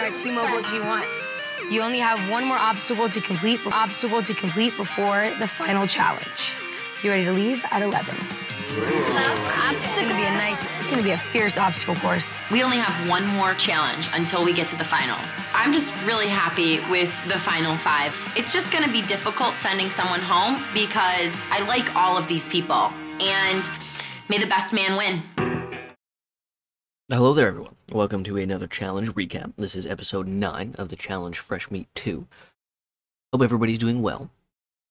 at T-Mobile G1. You only have one more obstacle to complete before the final challenge. You ready to leave at 11? It's gonna be a fierce obstacle course. We only have one more challenge until we get to the finals. I'm just really happy with the final 5. It's just gonna be difficult sending someone home because I like all of these people, and may the best man win. Hello there, everyone. Welcome to another challenge recap. This is episode 9 of the Challenge Fresh Meat 2. Hope everybody's doing well.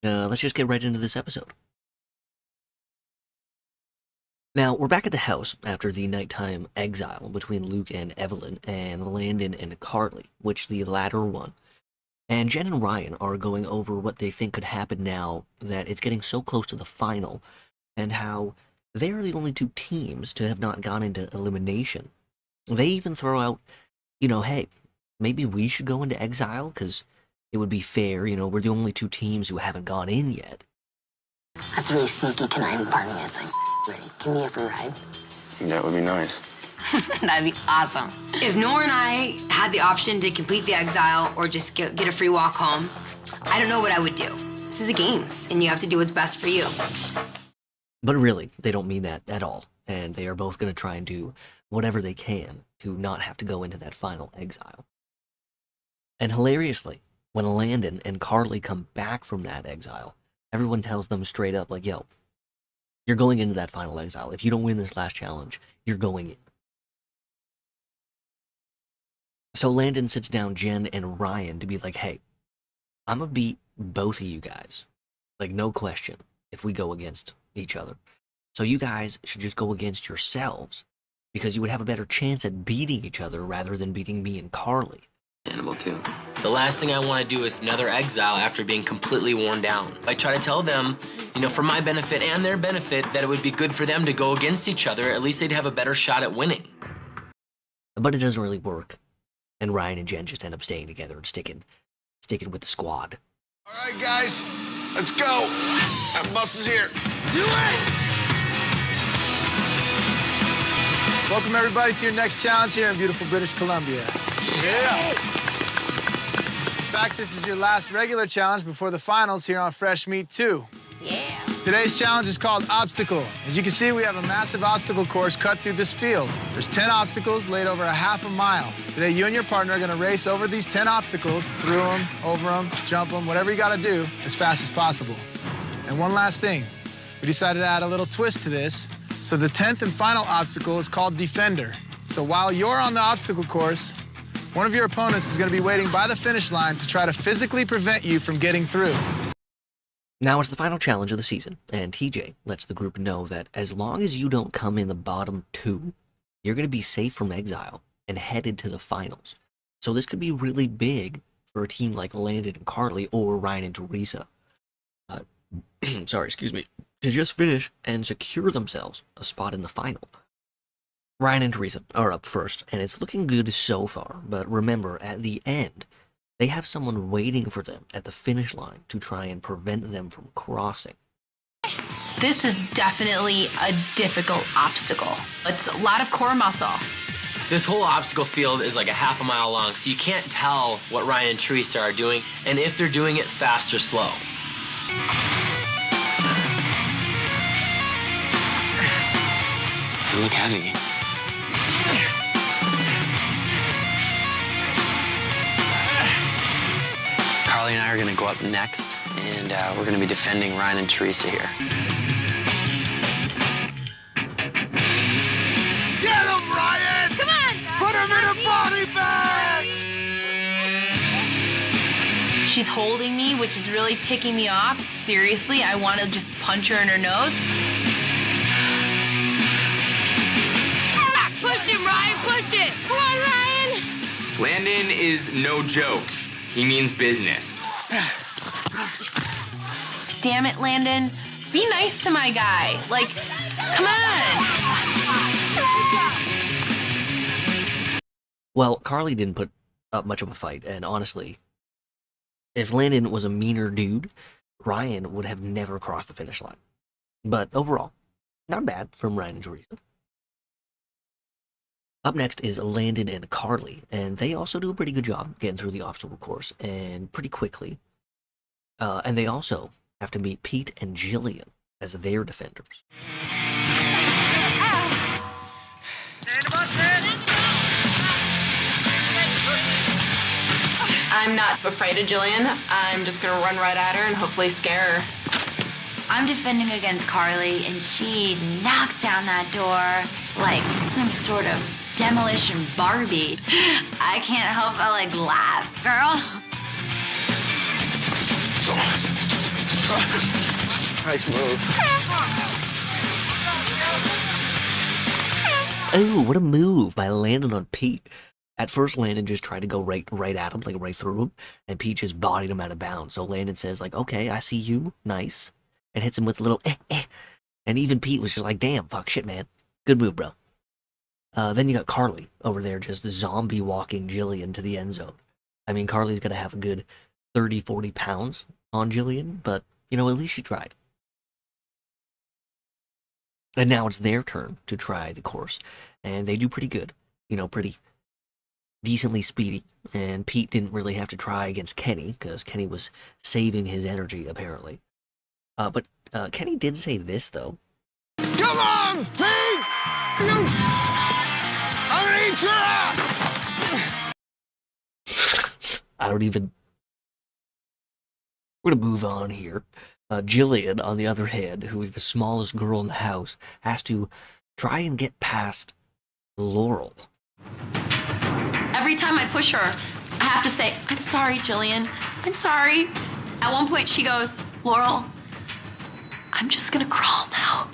Let's just get right into this episode. Now, we're back at the house after the nighttime exile between Luke and Evelyn and Landon and Carly, which the latter won. And Jen and Ryan are going over what they think could happen now that it's getting so close to the final, and how they are the only 2 teams to have not gone into elimination. They even throw out, hey, maybe we should go into exile, because it would be fair, we're the only 2 teams who haven't gone in yet. That's really sneaky, conniving part of me. It's like, ready, give me a free ride. That would be nice. That'd be awesome. If Nora and I had the option to complete the exile or just get a free walk home, I don't know what I would do. This is a game, and you have to do what's best for you. But really, they don't mean that at all, and they are both going to try and do whatever they can to not have to go into that final exile. And hilariously, when Landon and Carly come back from that exile, everyone tells them straight up, like, yo, you're going into that final exile. If you don't win this last challenge, you're going in. So Landon sits down Jen and Ryan to be like, hey, I'm going to beat both of you guys. Like, no question, if we go against each other. So you guys should just go against yourselves, because you would have a better chance at beating each other rather than beating me and Carly. Too. The last thing I want to do is another exile after being completely worn down. I try to tell them, for my benefit and their benefit, that it would be good for them to go against each other. At least they'd have a better shot at winning. But it doesn't really work. And Ryan and Jen just end up staying together and sticking with the squad. All right, guys, let's go. That bus is here. Let's do it! Welcome, everybody, to your next challenge here in beautiful British Columbia. Yeah. In fact, this is your last regular challenge before the finals here on Fresh Meat 2. Yeah. Today's challenge is called Obstacle. As you can see, we have a massive obstacle course cut through this field. There's 10 obstacles laid over a half a mile. Today, you and your partner are going to race over these 10 obstacles, through them, over them, jump them, whatever you got to do, as fast as possible. And one last thing. We decided to add a little twist to this. So the 10th and final obstacle is called Defender. So while you're on the obstacle course, one of your opponents is going to be waiting by the finish line to try to physically prevent you from getting through. Now it's the final challenge of the season, and TJ lets the group know that as long as you don't come in the bottom 2, you're going to be safe from exile and headed to the finals. So this could be really big for a team like Landon and Carly or Ryan and Teresa. To just finish and secure themselves a spot in the final. Ryan and Teresa are up first, and it's looking good so far, but remember, at the end, they have someone waiting for them at the finish line to try and prevent them from crossing. This is definitely a difficult obstacle. It's a lot of core muscle. This whole obstacle field is like a half a mile long, so you can't tell what Ryan and Teresa are doing, and if they're doing it fast or slow. You look heavy. Carly and I are going to go up next, and we're going to be defending Ryan and Teresa here. Get him, Ryan! Come on! Put him in a body bag! She's holding me, which is really ticking me off. Seriously, I want to just punch her in her nose. Push him, Ryan, push it! Come on, Ryan! Landon is no joke. He means business. Damn it, Landon. Be nice to my guy. Like, come on. Well, Carly didn't put up much of a fight, and honestly, if Landon was a meaner dude, Ryan would have never crossed the finish line. But overall, not bad from Ryan and Teresa. Up next is Landon and Carly, and they also do a pretty good job getting through the obstacle course, and pretty quickly. And they also have to meet Pete and Jillian as their defenders. I'm not afraid of Jillian. I'm just gonna run right at her and hopefully scare her. I'm defending against Carly, and she knocks down that door like some sort of demolition Barbie. I can't help but laugh. Girl. Nice move. Oh, what a move by Landon on Pete. At first, Landon just tried to go right at him, right through him, and Pete just bodied him out of bounds. So Landon says, okay, I see you, nice, and hits him with a little And even Pete was just like, damn, fuck, shit, man. Good move, bro. Then you got Carly over there just zombie walking Jillian to the end zone. I mean, Carly's got to have a good 30, 40 pounds on Jillian, but, at least she tried. And now it's their turn to try the course, and they do pretty good, pretty decently speedy, and Pete didn't really have to try against Kenny, because Kenny was saving his energy, apparently. But Kenny did say this, though. Come on, Pete! I'm gonna eat your ass! We're gonna move on here. Jillian, on the other hand, who is the smallest girl in the house, has to try and get past Laurel. Every time I push her, I have to say, I'm sorry, Jillian. I'm sorry. At one point, she goes, Laurel, I'm just gonna crawl now.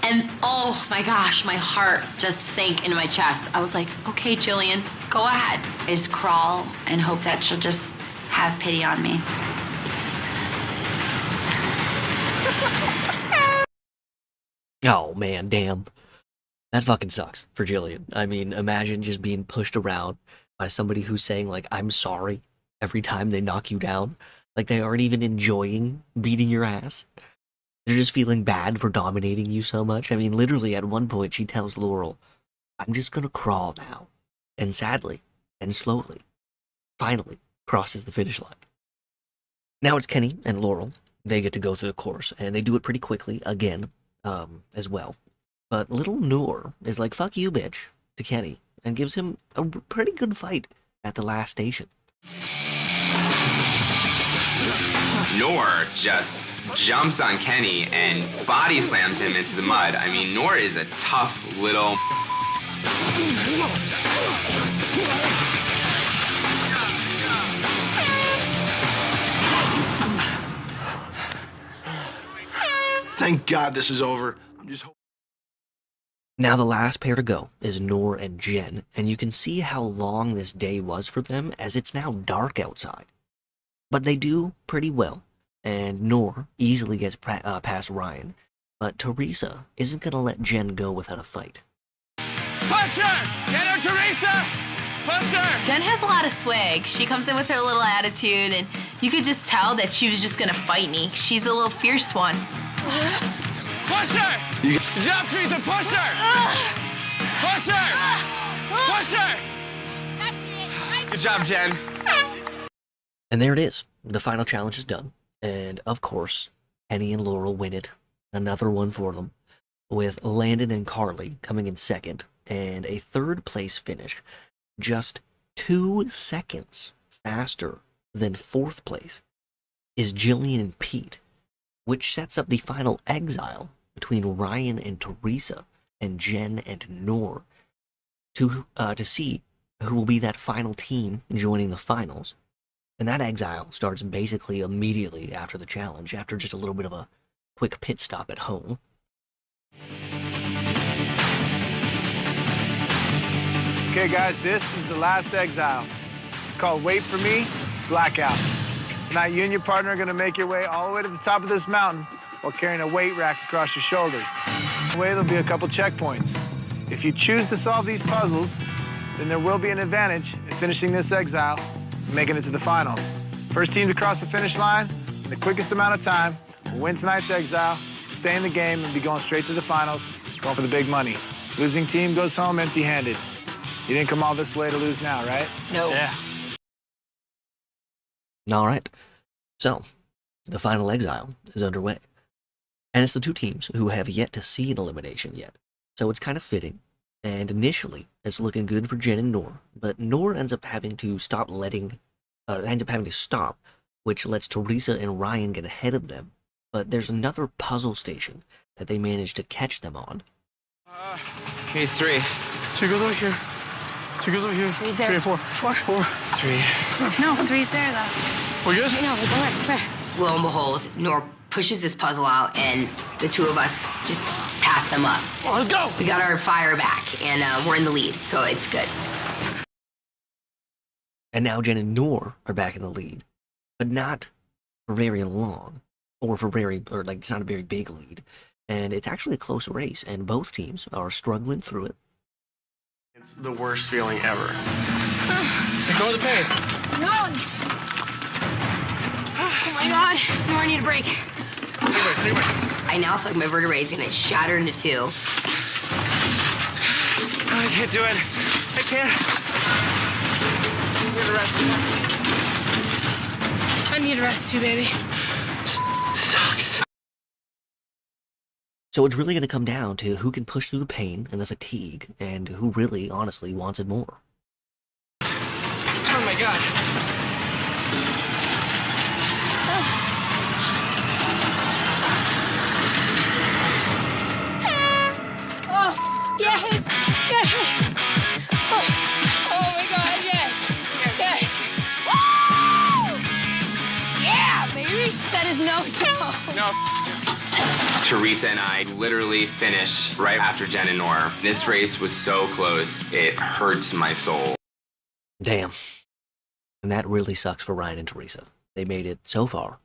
And oh my gosh, my heart just sank into my chest. I was like, okay, Jillian, go ahead. I just crawl and hope that she'll just have pity on me. Oh, man, damn. That fucking sucks for Jillian. I mean, imagine just being pushed around by somebody who's saying, I'm sorry every time they knock you down. They aren't even enjoying beating your ass. They're just feeling bad for dominating you so much. I mean, literally, at one point, she tells Laurel, I'm just gonna crawl now. And sadly, and slowly, finally, crosses the finish line. Now it's Kenny and Laurel. They get to go through the course, and they do it pretty quickly, again, as well. But little Noor is like, fuck you, bitch, to Kenny, and gives him a pretty good fight at the last station. Noor just jumps on Kenny and body slams him into the mud. I mean, Noor is a tough little... Thank God this is over. I'm just hoping. Now the last pair to go is Noor and Jen, and you can see how long this day was for them as it's now dark outside. But they do pretty well, and Noor easily gets past Ryan, but Teresa isn't going to let Jen go without a fight. Push her! Get her, Teresa! Push her! Jen has a lot of swag. She comes in with her little attitude, and you could just tell that she was just gonna fight me. She's a little fierce one. Push her! Good job, Teresa, push her! Push her! Push her! Good job, Jen. And there it is. The final challenge is done. And of course, Kenny and Laurel win it. Another one for them, with Landon and Carly coming in second, and a third place finish, just 2 seconds faster than fourth place, is Jillian and Pete, which sets up the final exile between Ryan and Teresa and Jen and Noor to see who will be that final team joining the finals. And that exile starts basically immediately after the challenge, after just a little bit of a quick pit stop at home. Okay, guys, this is the last exile. It's called Wait For Me, Blackout. Tonight, you and your partner are gonna make your way all the way to the top of this mountain while carrying a weight rack across your shoulders. On the way, there'll be a couple checkpoints. If you choose to solve these puzzles, then there will be an advantage in finishing this exile and making it to the finals. First team to cross the finish line in the quickest amount of time will win tonight's exile, stay in the game, and be going straight to the finals, going for the big money. Losing team goes home empty-handed. You didn't come all this way to lose now, right? No. Yeah. All right. So, the final exile is underway. And it's the two teams who have yet to see an elimination yet. So it's kind of fitting. And initially, it's looking good for Jen and Noor. But Noor ends up having to stop, which lets Teresa and Ryan get ahead of them. But there's another puzzle station that they managed to catch them on. He's 3. 2 goes over here. 2 goes over here. 3's there. 3 and 4. 4. 3. No, 3's there though. We're good? I know, go ahead. Lo and behold, Noor pushes this puzzle out, and the two of us just pass them up. Well, let's go. We got our fire back, and we're in the lead, so it's good. And now Jen and Noor are back in the lead. But not for very long. It's not a very big lead. And it's actually a close race, and both teams are struggling through it. It's the worst feeling ever. Ignore the pain. No! Oh my God, Noor, I need a break. Take a break. I now feel like my vertebrae is gonna shatter into 2. I can't do it. I can't. I need a rest too, baby. Sucks. So it's really going to come down to who can push through the pain and the fatigue, and who really, honestly, wants it more. Oh my God. Oh, yes! Yes! Oh my God, yes! Yes! Woo! Yeah, baby! That is no joke. No. Teresa and I literally finished right after Jen and Noor. This race was so close, it hurts my soul. Damn. And that really sucks for Ryan and Teresa. They made it so far,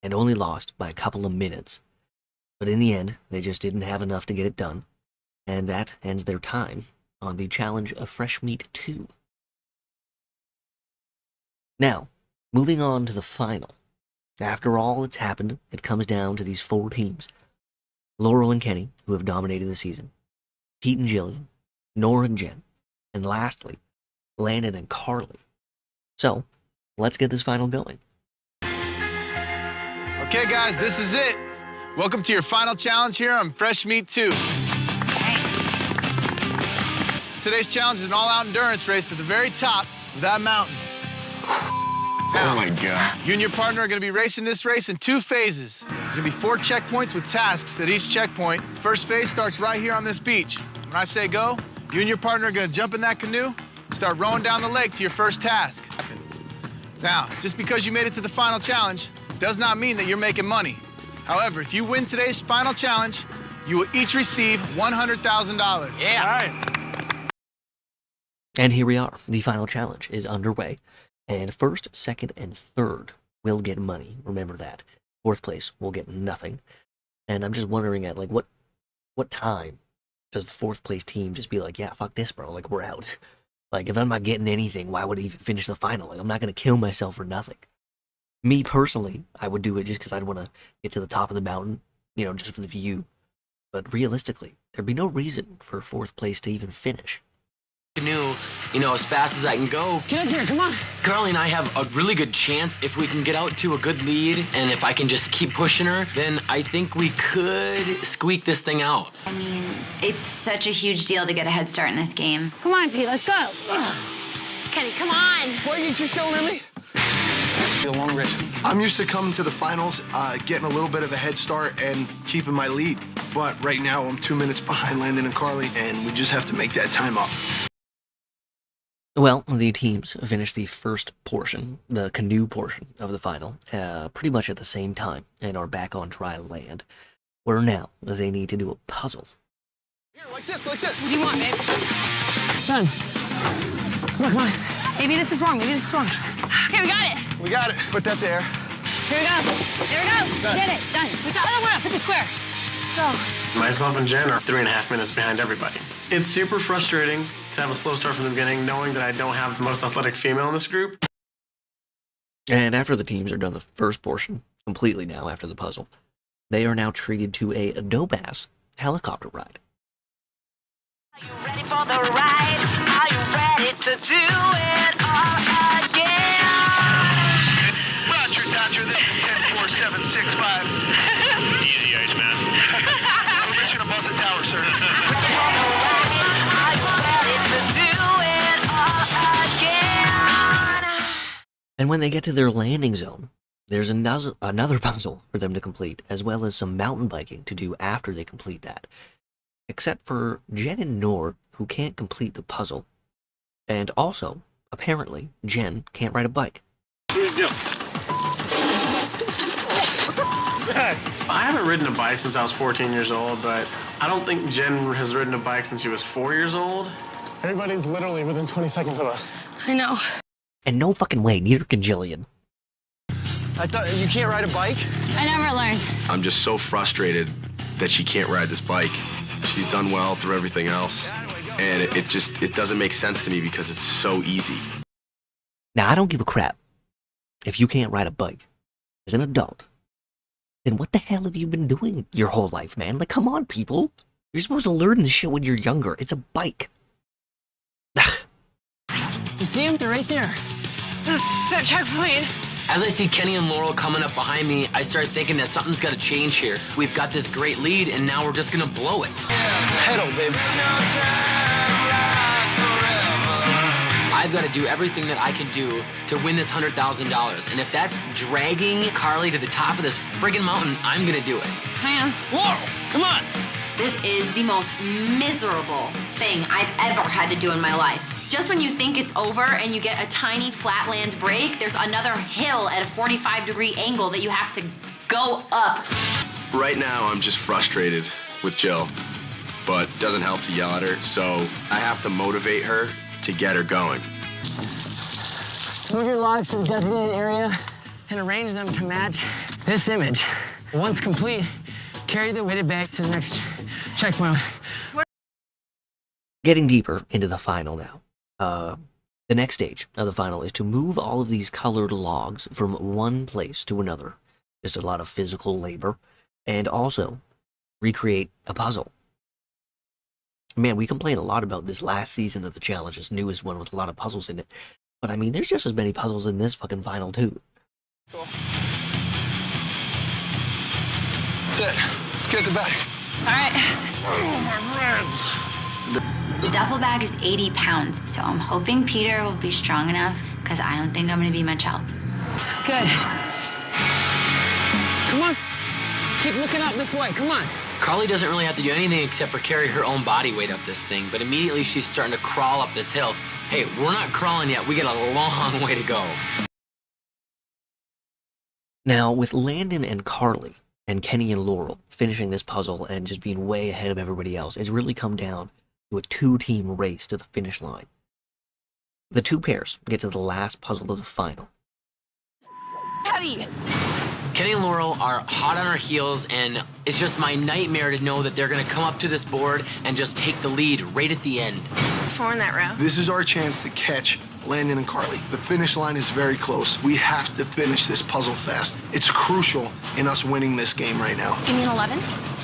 and only lost by a couple of minutes. But in the end, they just didn't have enough to get it done, and that ends their time on the challenge of Fresh Meat 2. Now, moving on to the final. After all that's happened, it comes down to these 4 teams. Laurel and Kenny, who have dominated the season. Pete and Jillian. Noor and Jen. And lastly, Landon and Carly. So, let's get this final going. Okay, guys, this is it. Welcome to your final challenge here on Fresh Meat 2. Today's challenge is an all-out endurance race to the very top of that mountain. Now, Oh my God. you and your partner are going to be racing this race in 2 phases. There's going to be 4 checkpoints with tasks at each checkpoint. First phase starts right here on this beach. When I say go, you and your partner are going to jump in that canoe and start rowing down the lake to your first task. Now, just because you made it to the final challenge does not mean that you're making money. However, if you win today's final challenge, you will each receive $100,000. Yeah. All right. And here we are. The final challenge is underway. And first, second, and third will get money. Remember that. Fourth place will get nothing. And I'm just wondering at, like, what time does the fourth place team just be like, yeah, fuck this, bro. Like, we're out. Like, if I'm not getting anything, why would I even finish the final? Like, I'm not going to kill myself for nothing. Me, personally, I would do it just because I'd want to get to the top of the mountain, you know, just for the view. But realistically, there'd be no reason for fourth place to even finish. Canoe, as fast as I can go. Get up here, come on. Carly and I have a really good chance if we can get out to a good lead, and if I can just keep pushing her, then I think we could squeak this thing out. I mean, it's such a huge deal to get a head start in this game. Come on, Pete, let's go. Kenny, come on. What, you just yelling at me? A long race. I'm used to coming to the finals, getting a little bit of a head start and keeping my lead. But right now, I'm 2 minutes behind Landon and Carly, and we just have to make that time up. Well, the teams finished the first portion, the canoe portion of the final, pretty much at the same time, and are back on dry land, where now they need to do a puzzle. Here, like this, like this. What do you want, babe? Done. Come on. Maybe this is wrong, maybe this is wrong. Okay, we got it. We got it. Put that there. Here we go. There we go. Done. Did it. Done. Put the other one up. Put the square. Go. Myself and Jen are 3.5 minutes behind everybody. It's super frustrating to have a slow start from the beginning, knowing that I don't have the most athletic female in this group. And after the teams are done the first portion, completely now after the puzzle, they are now treated to a dope-ass helicopter ride. Are you ready for the ride? Are you ready to do it all again? Roger, Dodger, this is 104765. Easy, Iceman. Permission to buzz the tower, sir. Are you ready to do it all again? And when they get to their landing zone, there's another puzzle for them to complete, as well as some mountain biking to do after they complete that. Except for Jen and Noor, who can't complete the puzzle. And also, apparently, Jen can't ride a bike. I haven't ridden a bike since I was 14 years old, but I don't think Jen has ridden a bike since she was 4 years old. Everybody's literally within 20 seconds of us. I know. And no fucking way, neither can Jillian. I thought you can't ride a bike? I never learned. I'm just so frustrated that she can't ride this bike. She's done well through everything else, and it doesn't make sense to me because it's so easy. Now, I don't give a crap if you can't ride a bike as an adult. Then what the hell have you been doing your whole life, man? Like, come on, people. You're supposed to learn this shit when you're younger. It's a bike. You see them? They're right there. That checkpoint. As I see Kenny and Laurel coming up behind me, I start thinking that something's got to change here. We've got this great lead, and now we're just going to blow it. Pedal, baby. I've got to do everything that I can do to win this $100,000. And if that's dragging Carly to the top of this friggin' mountain, I'm going to do it. Man. Laurel, come on. This is the most miserable thing I've ever had to do in my life. Just when you think it's over and you get a tiny flatland break, there's another hill at a 45-degree angle that you have to go up. Right now, I'm just frustrated with Jill, but it doesn't help to yell at her, so I have to motivate her to get her going. Move your logs to the designated area and arrange them to match this image. Once complete, carry the weighted bag to the next checkpoint. Getting deeper into the final now. The next stage of the final is to move all of these colored logs from one place to another. Just a lot of physical labor. And also recreate a puzzle. Man, we complained a lot about this last season of the challenge, this newest one with a lot of puzzles in it. But I mean, there's just as many puzzles in this fucking final too. Cool. That's it. Let's get to bed. All right. Oh, my ribs. The duffel bag is 80 pounds, so I'm hoping Peter will be strong enough, because I don't think I'm going to be much help. Good. Come on. Keep looking up this way. Come on. Carly doesn't really have to do anything except for carry her own body weight up this thing, but immediately she's starting to crawl up this hill. Hey, we're not crawling yet. We got a long way to go. Now, with Landon and Carly and Kenny and Laurel finishing this puzzle and just being way ahead of everybody else, it's really come down to a two-team race to the finish line. The two pairs get to the last puzzle of the final. Daddy. Kenny and Laurel are hot on our heels, and it's just my nightmare to know that they're going to come up to this board and just take the lead right at the end. 4 in that row. This is our chance to catch Landon and Carly. The finish line is very close. We have to finish this puzzle fast. It's crucial in us winning this game right now. Give me an 11.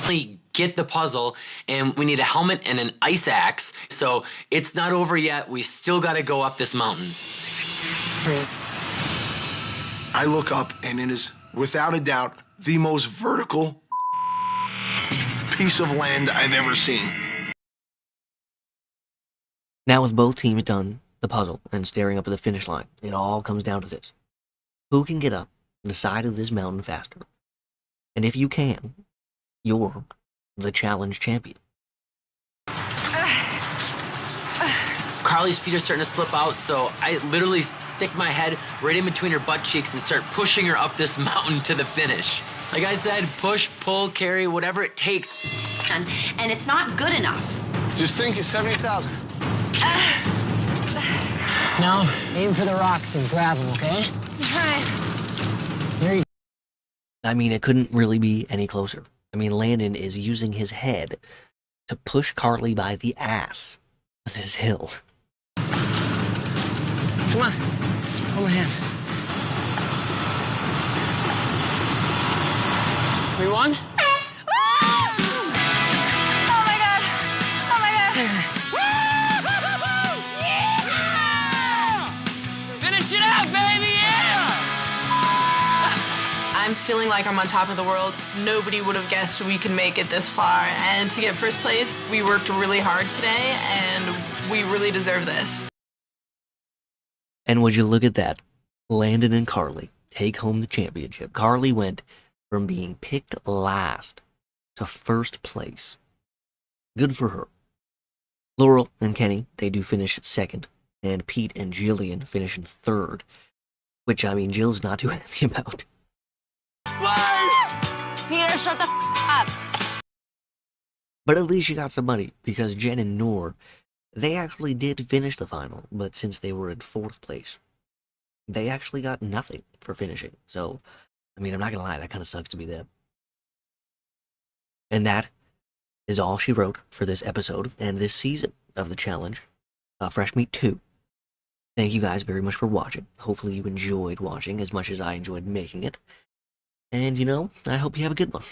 We get the puzzle, and we need a helmet and an ice axe. So it's not over yet. We still got to go up this mountain. I look up, and it is, without a doubt, the most vertical piece of land I've ever seen. Now, with both teams done the puzzle and staring up at the finish line, it all comes down to this. Who can get up the side of this mountain faster? And if you can, you're the challenge champion. Carly's feet are starting to slip out, so I literally stick my head right in between her butt cheeks and start pushing her up this mountain to the finish. Like I said, push, pull, carry, whatever it takes. And it's not good enough. Just think of 70,000. Now, aim for the rocks and grab them, okay? Try. There you go. I mean, it couldn't really be any closer. I mean, Landon is using his head to push Carly by the ass of this hill. Come on. Hold my hand. We won? Oh my god. Oh my god. I'm feeling like I'm on top of the world. Nobody would have guessed we could make it this far. And to get first place, we worked really hard today, and we really deserve this. And would you look at that? Landon and Carly take home the championship. Carly went from being picked last to first place. Good for her. Laurel and Kenny, they do finish second, and Pete and Jillian finish in third, which, I mean, Jill's not too happy about. Peter, shut the up. But at least she got some money, because Jen and Noor, they actually did finish the final, but since they were in fourth place, they actually got nothing for finishing. So, I mean, I'm not gonna lie, that kind of sucks to be them. And that is all she wrote for this episode and this season of the challenge, Fresh Meat 2. Thank you guys very much for watching. Hopefully you enjoyed watching as much as I enjoyed making it. And, you know, I hope you have a good one.